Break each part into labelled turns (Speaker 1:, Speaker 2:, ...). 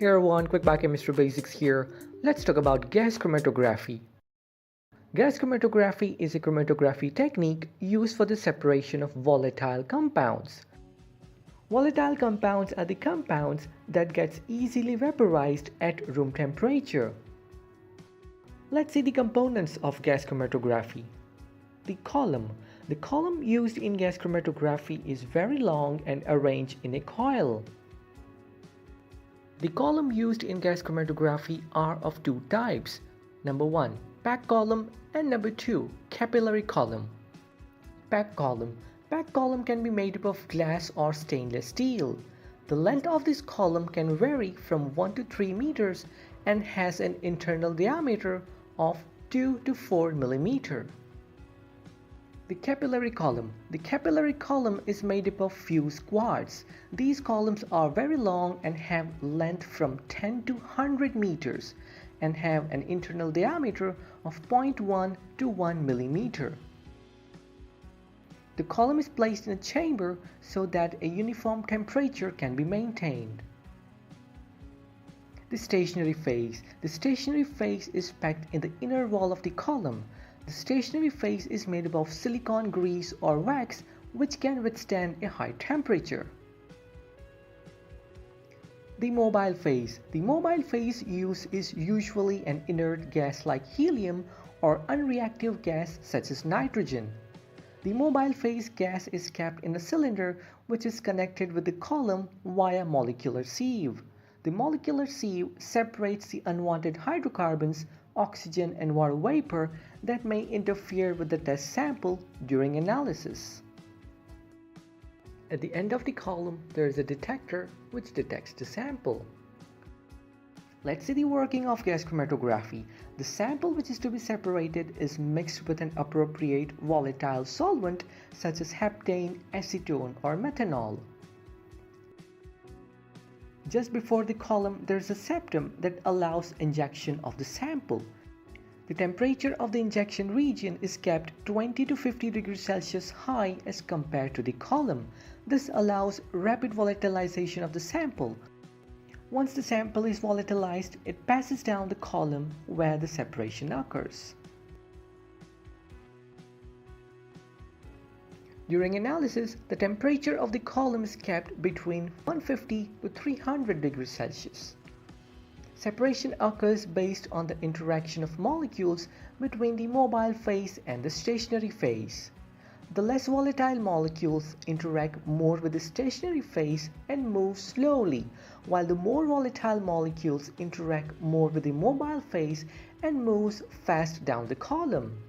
Speaker 1: Hey everyone, quick biochemistry basics here. Let's talk about gas chromatography. Gas chromatography is a chromatography technique used for the separation of volatile compounds. Volatile compounds are the compounds that gets easily vaporized at room temperature. Let's see the components of gas chromatography. The column. The column used in gas chromatography is very long and arranged in a coil. The column used in gas chromatography are of two types. Number 1, packed column, and number 2, capillary column. Packed column. Packed column can be made up of glass or stainless steel. The length of this column can vary from 1 to 3 meters and has an internal diameter of 2 to 4 millimeter. The capillary column. The capillary column is made up of fused quartz. These columns are very long and have length from 10 to 100 meters and have an internal diameter of 0.1 to 1 millimeter. The column is placed in a chamber so that a uniform temperature can be maintained. The stationary phase. The stationary phase is packed in the inner wall of the column. The stationary phase is made up of silicon grease or wax which can withstand a high temperature. The mobile phase. The mobile phase use is usually an inert gas like helium or unreactive gas such as nitrogen. The mobile phase gas is kept in a cylinder which is connected with the column via molecular sieve. The molecular sieve separates the unwanted hydrocarbons, oxygen and water vapor that may interfere with the test sample during analysis. At the end of the column, there is a detector which detects the sample. Let's see the working of gas chromatography. The sample which is to be separated is mixed with an appropriate volatile solvent such as heptane, acetone or methanol. Just before the column, there is a septum that allows injection of the sample. The temperature of the injection region is kept 20 to 50 degrees Celsius high as compared to the column. This allows rapid volatilization of the sample. Once the sample is volatilized, it passes down the column where the separation occurs. During analysis, the temperature of the column is kept between 150 to 300 degrees Celsius. Separation occurs based on the interaction of molecules between the mobile phase and the stationary phase. The less volatile molecules interact more with the stationary phase and move slowly, while the more volatile molecules interact more with the mobile phase and moves fast down the column.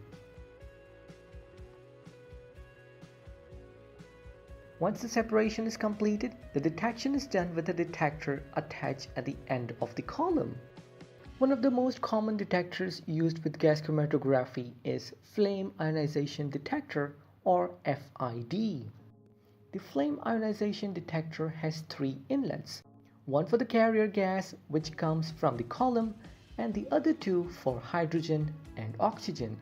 Speaker 1: Once the separation is completed, the detection is done with a detector attached at the end of the column. One of the most common detectors used with gas chromatography is flame ionization detector or FID. The flame ionization detector has three inlets, one for the carrier gas which comes from the column and the other two for hydrogen and oxygen.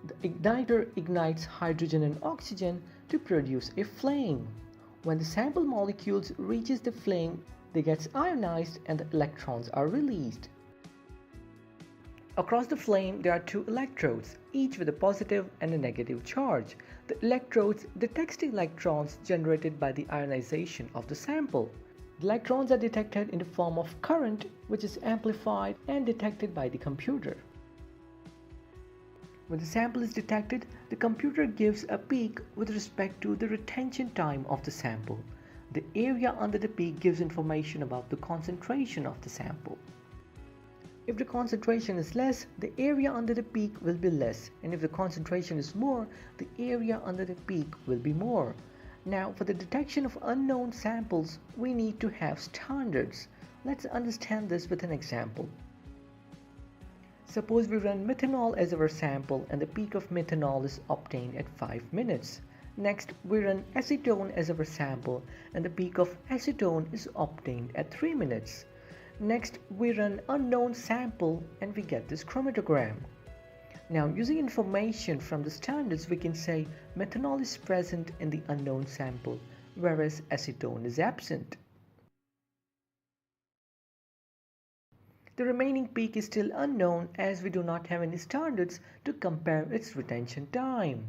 Speaker 1: The igniter ignites hydrogen and oxygen to produce a flame. When the sample molecules reaches the flame, they get ionized and the electrons are released. Across the flame there are two electrodes, each with a positive and a negative charge. The electrodes detect the electrons generated by the ionization of the sample. The electrons are detected in the form of current which is amplified and detected by the computer. When the sample is detected, the computer gives a peak with respect to the retention time of the sample. The area under the peak gives information about the concentration of the sample. If the concentration is less, the area under the peak will be less, and if the concentration is more, the area under the peak will be more. Now, for the detection of unknown samples, we need to have standards. Let's understand this with an example. Suppose we run methanol as our sample and the peak of methanol is obtained at 5 minutes. Next, we run acetone as our sample and the peak of acetone is obtained at 3 minutes. Next, we run unknown sample and we get this chromatogram. Now, using information from the standards, we can say methanol is present in the unknown sample, whereas acetone is absent. The remaining peak is still unknown as we do not have any standards to compare its retention time.